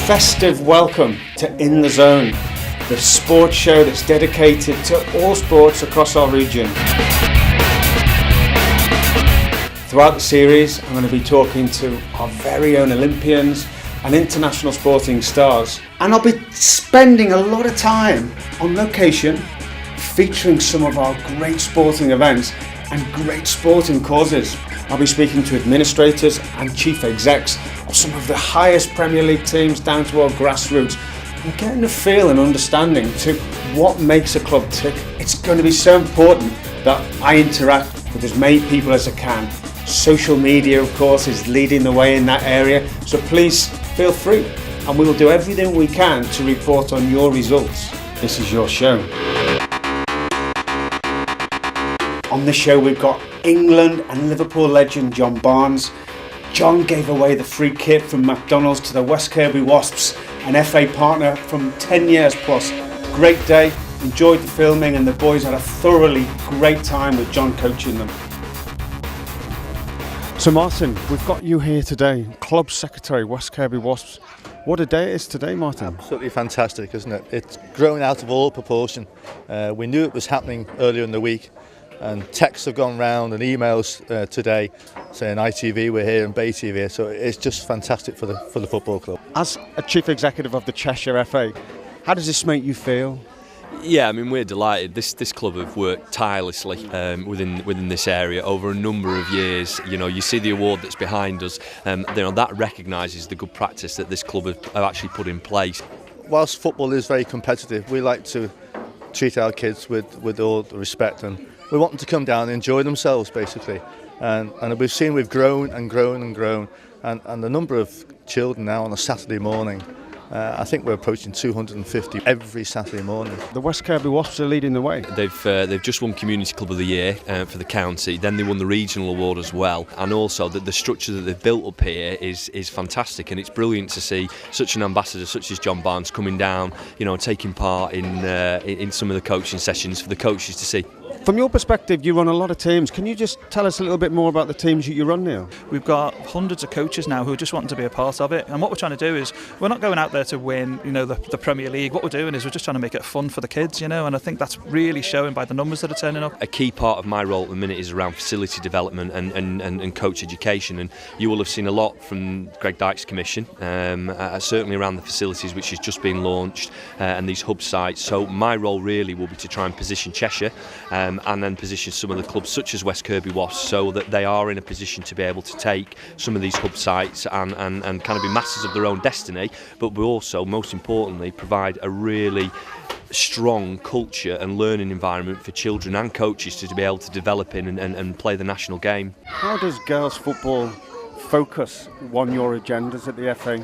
festive welcome to In the Zone, the sports show that's dedicated to all sports across our region. Throughout the series, I'm going to be talking to our very own Olympians and international sporting stars, and I'll be spending a lot of time on location, featuring some of our great sporting events and great sporting causes. I'll be speaking to administrators and chief execs of some of the highest Premier League teams down to our grassroots, and getting a feel and understanding to what makes a club tick. It's going to be so important that I interact with as many people as I can. Social media, of course, is leading the way in that area, so please feel free, and we will do everything we can to report on your results. This is your show. On this show we've got England and Liverpool legend John Barnes. John gave away the free kit from McDonald's to the West Kirby Wasps, an FA partner from 10 years plus. Great day, enjoyed the filming, and the boys had a thoroughly great time with John coaching them. So Martin, we've got you here today, Club Secretary, West Kirby Wasps. What a day it is today, Martin. Absolutely fantastic, isn't it? It's grown out of all proportion. We knew it was happening earlier in the week, and texts have gone round and emails today saying ITV we're here and Bay TV, so it's just fantastic for the football club. As a chief executive of the Cheshire FA, how does this make you feel? Yeah, I mean, we're delighted. This club have worked tirelessly within this area over a number of years. You know, you see the award that's behind us. That recognises the good practice that this club have actually put in place. Whilst football is very competitive, we like to treat our kids with all the respect, and we want them to come down and enjoy themselves, basically. And we've seen we've grown and grown and grown, and the number of children now on a Saturday morning, I think we're approaching 250 every Saturday morning. The West Kirby Wasps are leading the way. They've just won Community Club of the Year for the county. Then they won the regional award as well. And also the structure that they've built up here is fantastic, and it's brilliant to see such an ambassador such as John Barnes coming down, you know, taking part in some of the coaching sessions for the coaches to see. From your perspective, you run a lot of teams. Can you just tell us a little bit more about the teams that you run now? We've got hundreds of coaches now who are just wanting to be a part of it. And what we're trying to do is, we're not going out there to win, you know, the Premier League. What we're doing is we're just trying to make it fun for the kids, you know. And I think that's really showing by the numbers that are turning up. A key part of my role at the minute is around facility development and coach education. And you will have seen a lot from Greg Dyke's commission, certainly around the facilities which has just been launched and these hub sites. So my role really will be to try and position Cheshire and then position some of the clubs such as West Kirby Wasps so that they are in a position to be able to take some of these hub sites and kind of be masters of their own destiny, but we also, most importantly, provide a really strong culture and learning environment for children and coaches to be able to develop in and play the national game. How does girls football focus on your agendas at the FA?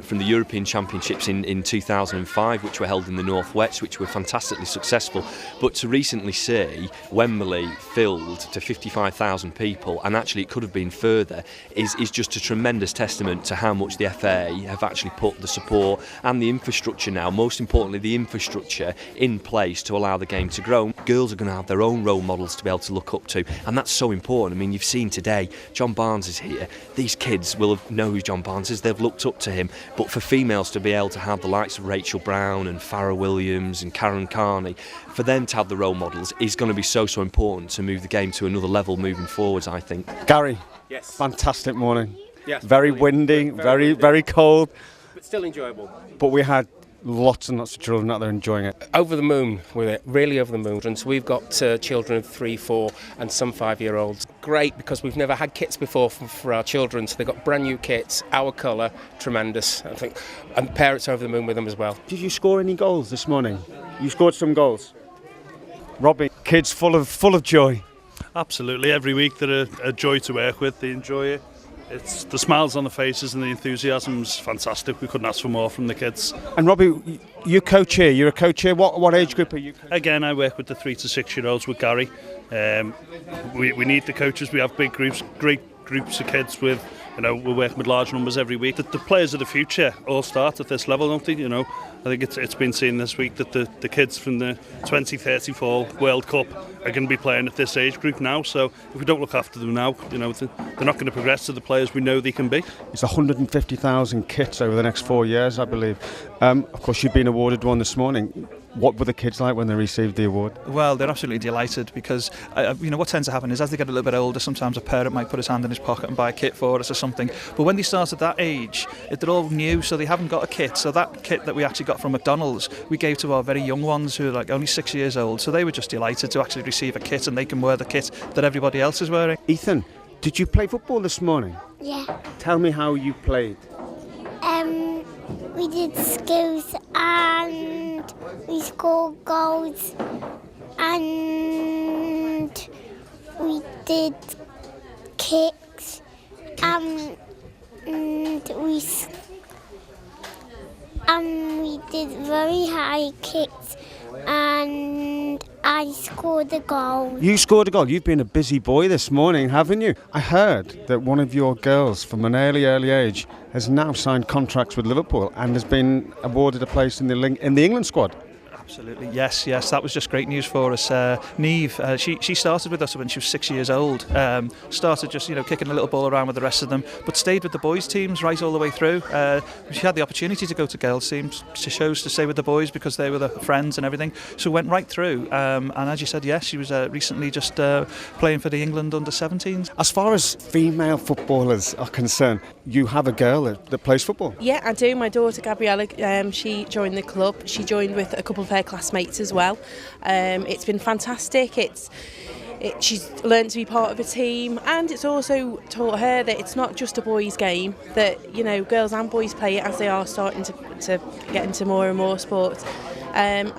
From the European Championships in 2005, which were held in the Northwest, which were fantastically successful, but to recently see Wembley filled to 55,000 people, and actually it could have been further, is just a tremendous testament to how much the FA have actually put the support and the infrastructure now, most importantly the infrastructure, in place to allow the game to grow. Girls are going to have their own role models to be able to look up to, and that's so important. I mean, you've seen today, John Barnes is here. These kids will know who John Barnes is, they've looked up to him, but for females to be able to have the likes of Rachel Brown and Farrah Williams and Karen Carney, for them to have the role models is going to be so important to move the game to another level moving forwards, I think. Gary, yes. Fantastic morning. Yes, very windy, very cold. But still enjoyable. But we had lots and lots of children out there enjoying it. Over the moon with it, really over the moon. And so we've got children of 3, 4 and some 5-year-olds. Great, because we've never had kits before for our children, so they've got brand new kits, our colour, tremendous, I think. And parents are over the moon with them as well. Did you score any goals this morning? You scored some goals. Robbie, kids full of joy. Absolutely, every week they're a joy to work with, they enjoy it. It's the smiles on the faces and the enthusiasm's fantastic. We couldn't ask for more from the kids. And Robbie, you coach here. You're a coach here. What age group are you coaching? Again, I work with the 3 to 6 year olds with Gary. We need the coaches. We have big groups, great groups of kids with we're working with large numbers every week. The players of the future all start at this level, don't they? I think it's been seen this week that the kids from the 2034 World Cup are going to be playing at this age group now. So if we don't look after them now, they're not going to progress to the players we know they can be. It's 150,000 kits over the next 4 years, I believe. Of course, you've been awarded one this morning. What were the kids like when they received the award? Well, they're absolutely delighted because, what tends to happen is as they get a little bit older, sometimes a parent might put his hand in his pocket and buy a kit for us or something. But when they start at that age, they're all new, so they haven't got a kit. So that kit that we actually got from McDonald's, we gave to our very young ones who are like only 6 years old. So they were just delighted to actually receive a kit and they can wear the kit that everybody else is wearing. Ethan, did you play football this morning? Yeah. Tell me how you played. We did skills and we scored goals and we did kicks and we did very high kicks and I scored a goal. You scored a goal. You've been a busy boy this morning, haven't you? I heard that one of your girls from an early age has now signed contracts with Liverpool and has been awarded a place in the England squad. Absolutely, yes, that was just great news for us. Neve, she started with us when she was 6 years old. Started just kicking a little ball around with the rest of them, but stayed with the boys' teams right all the way through. She had the opportunity to go to girls' teams. She chose to stay with the boys because they were the friends and everything. So went right through. And as you said, yes, she was recently just playing for the England under-17s. As far as female footballers are concerned, you have a girl that plays football. Yeah, I do. My daughter Gabriella, she joined the club. She joined with a couple of her classmates as well. It's been fantastic. She's learned to be part of a team, and it's also taught her that it's not just a boys' game, that girls and boys play it as they are starting to get into more and more sports. And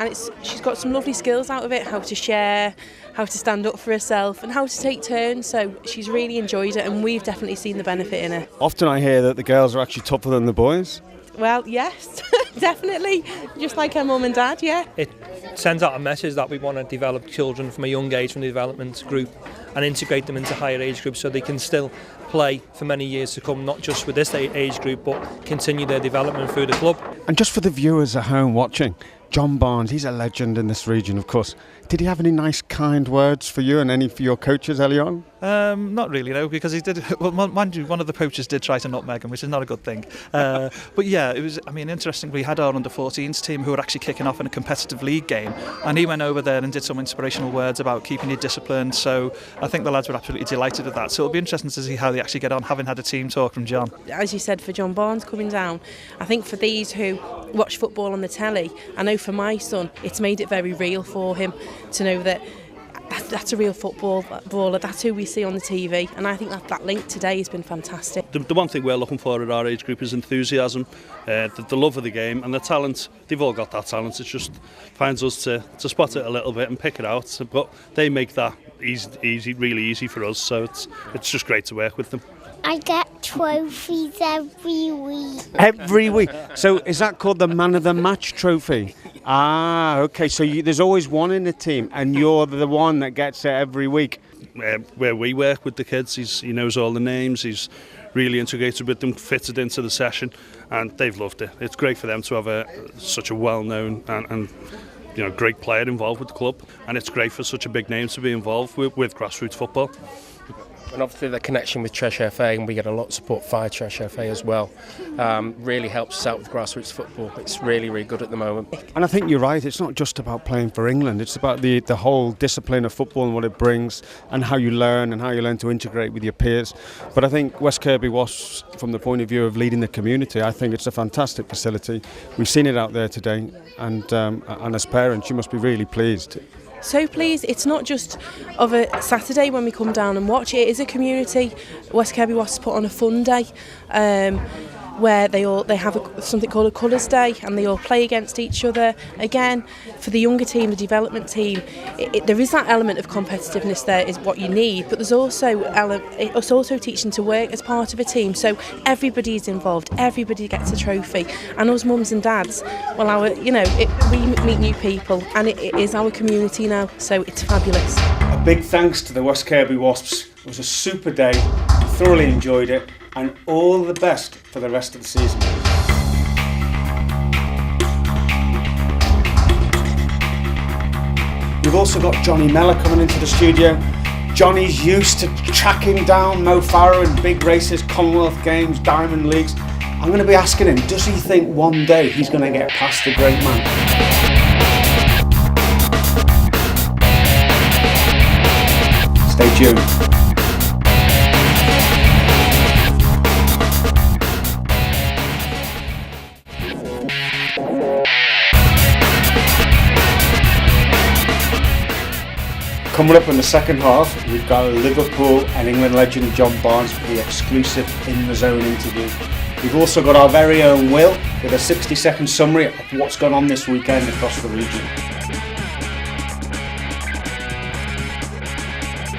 she's got some lovely skills out of it, how to share, how to stand up for herself and how to take turns, so she's really enjoyed it and we've definitely seen the benefit in her. Often I hear that the girls are actually tougher than the boys. Well, yes, definitely, just like her mum and dad, yeah. It sends out a message that we want to develop children from a young age from the development group and integrate them into higher age groups so they can still play for many years to come, not just with this age group but continue their development through the club. And just for the viewers at home watching, John Barnes, he's a legend in this region, of course. Did he have any nice, kind words for you and any for your coaches early on? Not really, no, because he did. Well, mind you, one of the coaches did try to nutmeg him, which is not a good thing. But yeah, it was. I mean, interestingly, we had our under-14s team who were actually kicking off in a competitive league game, and he went over there and did some inspirational words about keeping you disciplined. So I think the lads were absolutely delighted with that. So it'll be interesting to see how they actually get on, having had a team talk from John. As you said, for John Barnes coming down, I think for these who watch football on the telly, I know for my son, it's made it very real for him to know that that's a real footballer, that's who we see on the TV, and I think that link today has been fantastic. The one thing we're looking for at our age group is enthusiasm, the love of the game and the talent. They've all got that talent, it just finds us to spot it a little bit and pick it out, but they make that easy, really easy for us, so it's just great to work with them. I get trophies every week. Every week? So is that called the Man of the Match trophy? Ah, okay, so there's always one in the team and you're the one that gets it every week. Where we work with the kids, he knows all the names, he's really integrated with them, fitted into the session, and they've loved it. It's great for them to have such a well-known and great player involved with the club, and it's great for such a big name to be involved with grassroots football. And obviously the connection with Cheshire FA, and we get a lot of support via Cheshire FA as well, really helps us out with grassroots football. It's really, really good at the moment. And I think you're right, it's not just about playing for England, it's about the whole discipline of football and what it brings and how you learn to integrate with your peers. But I think West Kirby Wasps, from the point of view of leading the community, I think it's a fantastic facility. We've seen it out there today, and as parents you must be really pleased. So pleased, it's not just of a Saturday when we come down and watch it is a community. West Kirby Wasps put on a fun day where they have something called a colours day, and they all play against each other. Again, for the younger team, the development team, there is that element of competitiveness there is what you need, but there's also it's also teaching to work as part of a team, so everybody's involved, everybody gets a trophy, and us mums and dads, well, we meet new people, and it is our community now, so it's fabulous. A big thanks to the West Kirby Wasps. It was a super day, thoroughly enjoyed it, and all the best for the rest of the season. We've also got Johnny Mellor coming into the studio. Johnny's used to tracking down Mo Farah in big races, Commonwealth Games, Diamond Leagues. I'm going to be asking him, does he think one day he's going to get past the great man? Stay tuned. Coming up in the second half, we've got Liverpool and England legend John Barnes for the exclusive In The Zone interview. We've also got our very own Will with a 60-second summary of what's gone on this weekend across the region.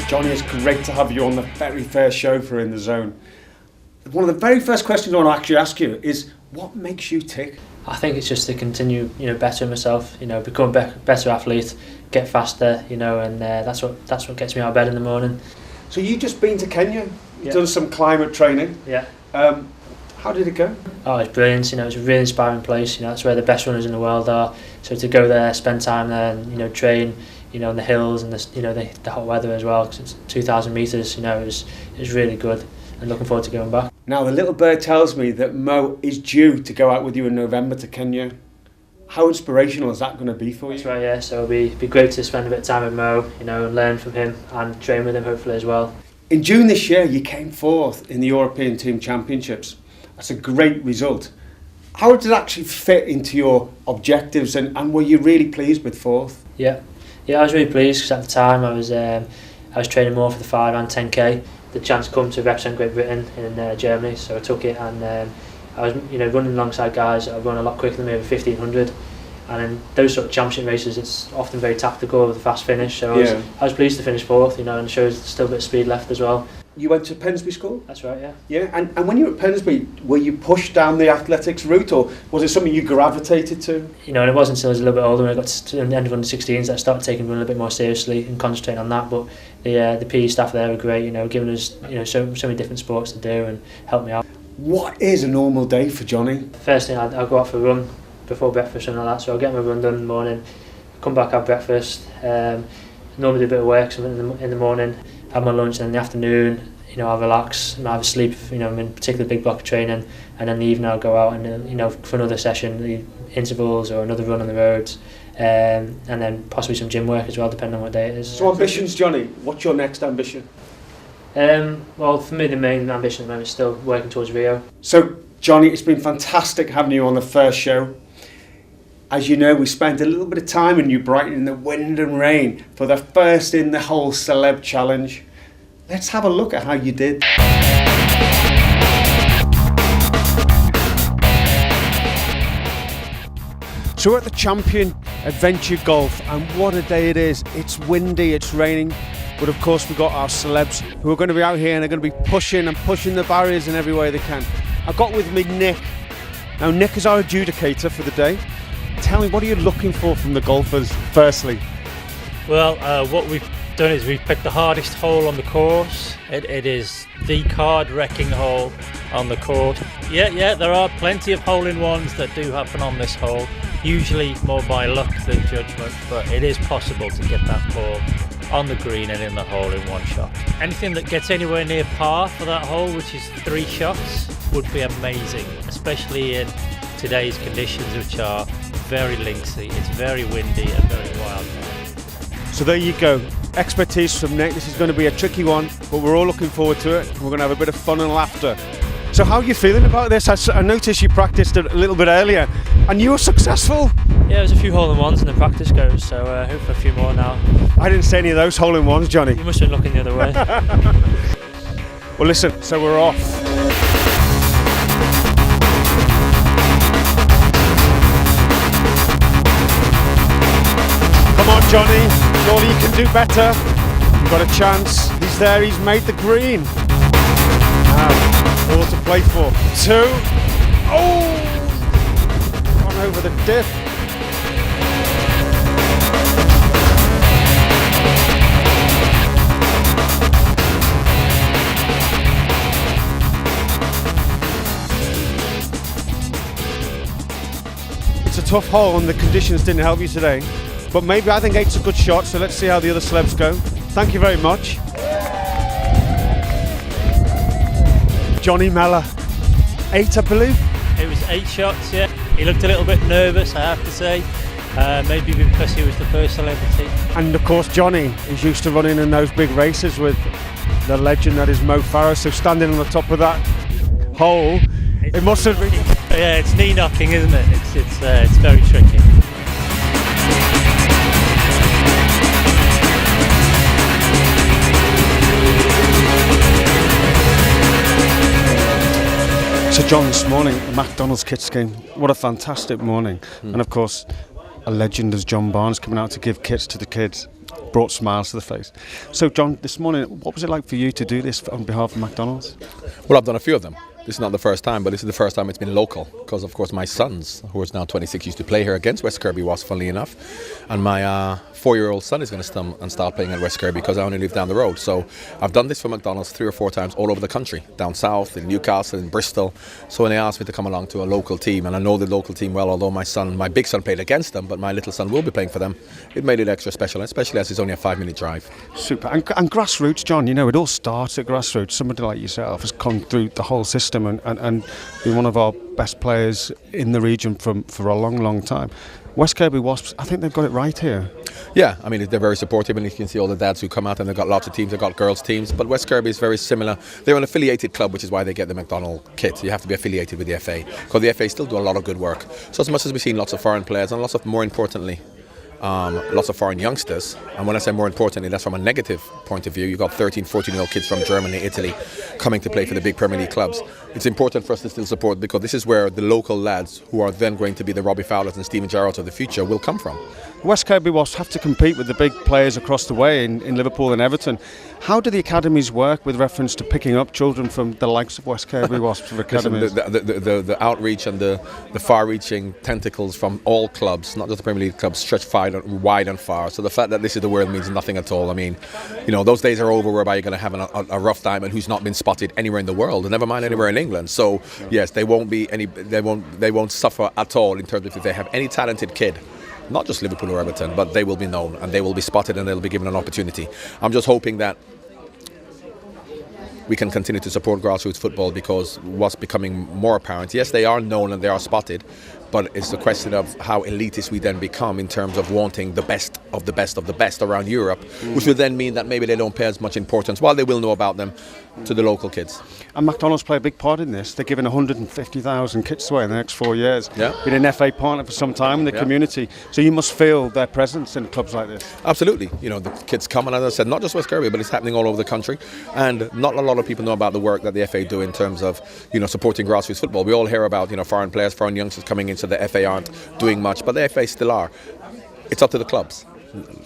Johnny, it's great to have you on the very first show for In The Zone. One of the very first questions I want to actually ask you is, what makes you tick? I think it's just to continue, bettering myself, become a better athlete, get faster, and that's what gets me out of bed in the morning. So you've just been to Kenya, you've done some climate training. Yeah. How did it go? Oh, it's brilliant. It's a really inspiring place. That's where the best runners in the world are. So to go there, spend time there, and train, in the hills and the hot weather as well. Because it's 2,000 meters. It was really good. And looking forward to going back. Now the little bird tells me that Mo is due to go out with you in November to Kenya. How inspirational is that going to be for you? That's right, yeah. So it'll be great to spend a bit of time with Mo, and learn from him and train with him hopefully as well. In June this year, you came fourth in the European Team Championships. That's a great result. How did it actually fit into your objectives, and were you really pleased with fourth? Yeah, I was really pleased because at the time I was training more for the 5 and 10k. The chance come to represent Great Britain in Germany, so I took it, and I was running alongside guys that run a lot quicker than me over 1500, and in those sort of championship races it's often very tactical with a fast finish, so I was pleased to finish fourth, and shows still a bit of speed left as well. You went to Pensby School? That's right, yeah. Yeah, and when you were at Pensby, were you pushed down the athletics route, or was it something you gravitated to? And it wasn't until I was a little bit older, when I got to the end of under-16s, that I started taking running a bit more seriously and concentrating on that. But the PE staff there were great, giving us so many different sports to do and helped me out. What is a normal day for Johnny? First thing, I'll go out for a run before breakfast, something like that. So I'll get my run done in the morning, come back, have breakfast, normally do a bit of work in the morning, have my lunch, and in the afternoon, I'll relax, I'll have a sleep, I'm in a particularly big block of training, and then in the evening I'll go out and, for another session, the intervals or another run on the roads, and then possibly some gym work as well, depending on what day it is. So ambitions, Johnny, what's your next ambition? Well, for me the main ambition at the moment is still working towards Rio. So Johnny, it's been fantastic having you on the first show. As you know, we spent a little bit of time in New Brighton in the wind and rain for the first in the whole Celeb Challenge. Let's have a look at how you did. So we're at the Champion Adventure Golf, and what a day it is. It's windy, it's raining, but of course we've got our celebs who are going to be out here and they're going to be pushing the barriers in every way they can. I've got with me Nick. Now Nick is our adjudicator for the day. Tell me, what are you looking for from the golfers, firstly? Well, what we've done is we've picked the hardest hole on the course. It is the card-wrecking hole on the course. Yeah, there are plenty of hole-in-ones that do happen on this hole, usually more by luck than judgment, but it is possible to get that ball on the green and in the hole in one shot. Anything that gets anywhere near par for that hole, which is 3 shots, would be amazing, especially in today's conditions, which are very linksy. It's very windy and very wild. So there you go. Expertise from Nick. This is going to be a tricky one, but we're all looking forward to it. We're going to have a bit of fun and laughter. So how are you feeling about this? I noticed you practiced a little bit earlier and you were successful. Yeah, there's a few hole-in-ones in the practice goes, so hope for a few more now. I didn't say any of those hole-in-ones, Johnny. You must have been looking the other way. Well listen, so we're off. Come on Johnny, surely you can do better. You've got a chance. He's there, he's made the green. Now, all to play for. 2. Oh! Gone over the dip. tough hole and the conditions didn't help you today. But maybe I think 8's a good shot, so let's see how the other celebs go. Thank you very much. Johnny Mellor, 8 I believe? It was 8 shots, yeah. He looked a little bit nervous, I have to say. Maybe because he was the first celebrity. And of course Johnny is used to running in those big races with the legend that is Mo Farah, so standing on the top of that hole, it must have been... Yeah, it's knee knocking, isn't it? It's very tricky. So John, this morning, the McDonald's Kids game, what a fantastic morning. And of course, a legend as John Barnes coming out to give kits to the kids, brought smiles to the face. So John, this morning, what was it like for you to do this on behalf of McDonald's? Well, I've done a few of them. This is not the first time, but this is the first time it's been local, because of course my sons, who is now 26, used to play here against West Kirby was, funnily enough, and my 4-year-old son is going to start playing at West Kirby because I only live down the road. So I've done this for McDonald's 3 or 4 times all over the country, down south, in Newcastle, in Bristol. So when they asked me to come along to a local team, and I know the local team well, although my big son played against them, but my little son will be playing for them, it made it extra special, especially as it's only a 5-minute drive. Super. And grassroots, John, you know, it all starts at grassroots. Somebody like yourself has come through the whole system and been one of our best players in the region for a long, long time. West Kirby Wasps, I think they've got it right here. Yeah, I mean, they're very supportive, and you can see all the dads who come out, and they've got lots of teams. They've got girls' teams, but West Kirby is very similar. They're an affiliated club, which is why they get the McDonald kit. You have to be affiliated with the FA, because the FA still do a lot of good work. So as much as we've seen lots of foreign players, and more importantly, lots of foreign youngsters, and when I say more importantly, that's from a negative point of view. You've got 13, 14-year-old kids from Germany, Italy, coming to play for the big Premier League clubs. It's important for us to still support, because this is where the local lads, who are then going to be the Robbie Fowlers and Stephen Gerrards of the future, will come from. West Kirby Wasps have to compete with the big players across the way in Liverpool and Everton. How do the academies work with reference to picking up children from the likes of West Kirby Wasps academies? Listen, the outreach and the far-reaching tentacles from all clubs, not just the Premier League clubs, stretch wide and far. So the fact that this is the world means nothing at all. I mean, you know, those days are over whereby you're going to have a rough diamond who's not been spotted anywhere in the world, and never mind anywhere in England. So yes, they won't suffer at all in terms of if they have any talented kid. Not just Liverpool or Everton, but they will be known and they will be spotted and they'll be given an opportunity. I'm just hoping that we can continue to support grassroots football, because what's becoming more apparent, yes, they are known and they are spotted, but it's the question of how elitist we then become in terms of wanting the best of the best of the best around Europe, which would then mean that maybe they don't pay as much importance, while they will know about them, to the local kids. And McDonald's play a big part in this. They're giving 150,000 kits away in the next 4 years. Yeah. Been an FA partner for some time in the community, so you must feel their presence in clubs like this. Absolutely. You know, the kids come, and as I said, not just West Kirby, but it's happening all over the country, and not a lot of people know about the work that the FA do in terms of, you know, supporting grassroots football. We all hear about, you know, foreign players, foreign youngsters coming into the FA aren't doing much, but the FA still are. It's up to the clubs.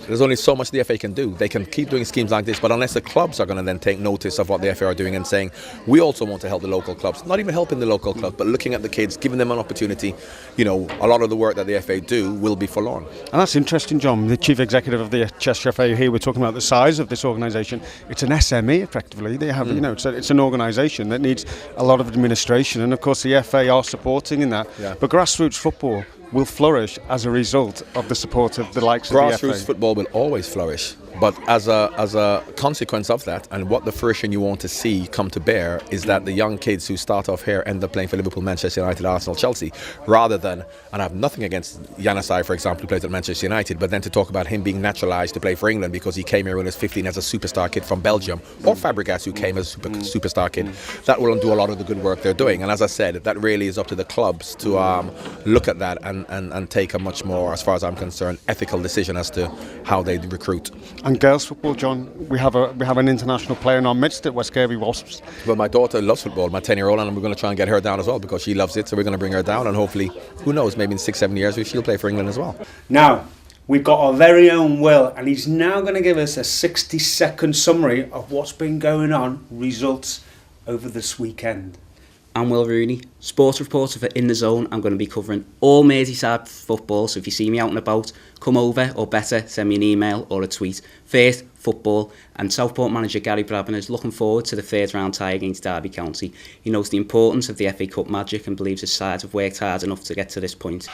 There's only so much the FA can do. They can keep doing schemes like this, but unless the clubs are going to then take notice of what the FA are doing and saying, we also want to help the local clubs, not even helping the local clubs, but looking at the kids, giving them an opportunity, you know, a lot of the work that the FA do will be forlorn. And that's interesting, John, the chief executive of the Cheshire FA here. We're talking about the size of this organisation. It's an SME, effectively. They have, you know, it's an organisation that needs a lot of administration, and of course the FA are supporting in that. Yeah. But grassroots football will flourish as a result of the support of the likes of the FA. Grassroots football will always flourish, but as a consequence of that, and what the fruition you want to see come to bear, is that the young kids who start off here end up playing for Liverpool, Manchester United, Arsenal, Chelsea, rather than, and I have nothing against Janusaj, for example, who plays at Manchester United, but then to talk about him being naturalised to play for England because he came here when he was 15 as a superstar kid from Belgium, or Fabregas, who came as a superstar kid, that will undo a lot of the good work they're doing. And as I said, that really is up to the clubs to look at that and take a much more, as far as I'm concerned, ethical decision as to how they recruit. And girls football, John, we have an international player in our midst at West Kirby Wasps. Well, my daughter loves football, my 10-year-old, and we're going to try and get her down as well, because she loves it. So we're going to bring her down, and hopefully, who knows, maybe in 6-7 years she'll play for England as well. Now, we've got our very own Will, and he's now going to give us a 60-second summary of what's been going on, results over this weekend. I'm Will Rooney, sports reporter for In The Zone. I'm going to be covering all Merseyside football, so if you see me out and about, come over, or better, send me an email or a tweet. First, football, and Southport manager Gary Brabham is looking forward to the third round tie against Derby County. He knows the importance of the FA Cup magic and believes his side have worked hard enough to get to this point.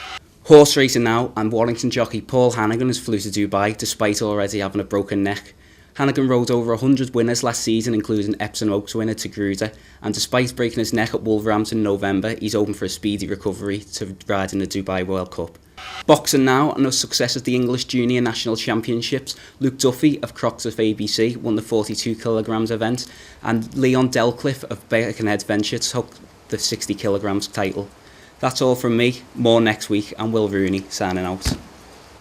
Horse racing now, and Warrington jockey Paul Hannigan has flew to Dubai despite already having a broken neck. Hannigan rode over 100 winners last season, including Epsom Oaks winner Tagruda, and despite breaking his neck at Wolverhampton in November, he's hoping for a speedy recovery to ride in the Dubai World Cup. Boxing now, and a success at the English Junior National Championships. Luke Duffy of Croxteth ABC won the 42 kilograms event, and Leon Delcliffe of Birkenhead Venture took the 60 kilograms title. That's all from me. More next week, and Will Rooney signing out.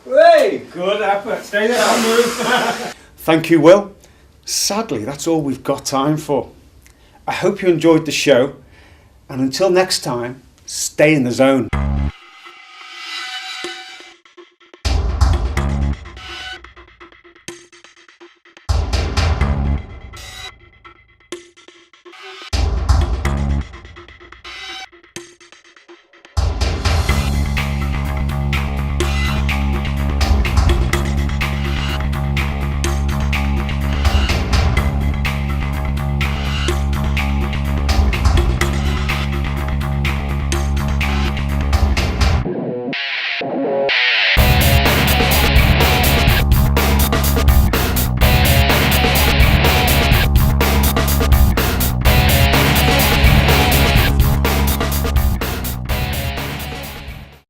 Hey, good effort. Stay there, move. Thank you, Will. Sadly, that's all we've got time for. I hope you enjoyed the show, and until next time, stay in the zone.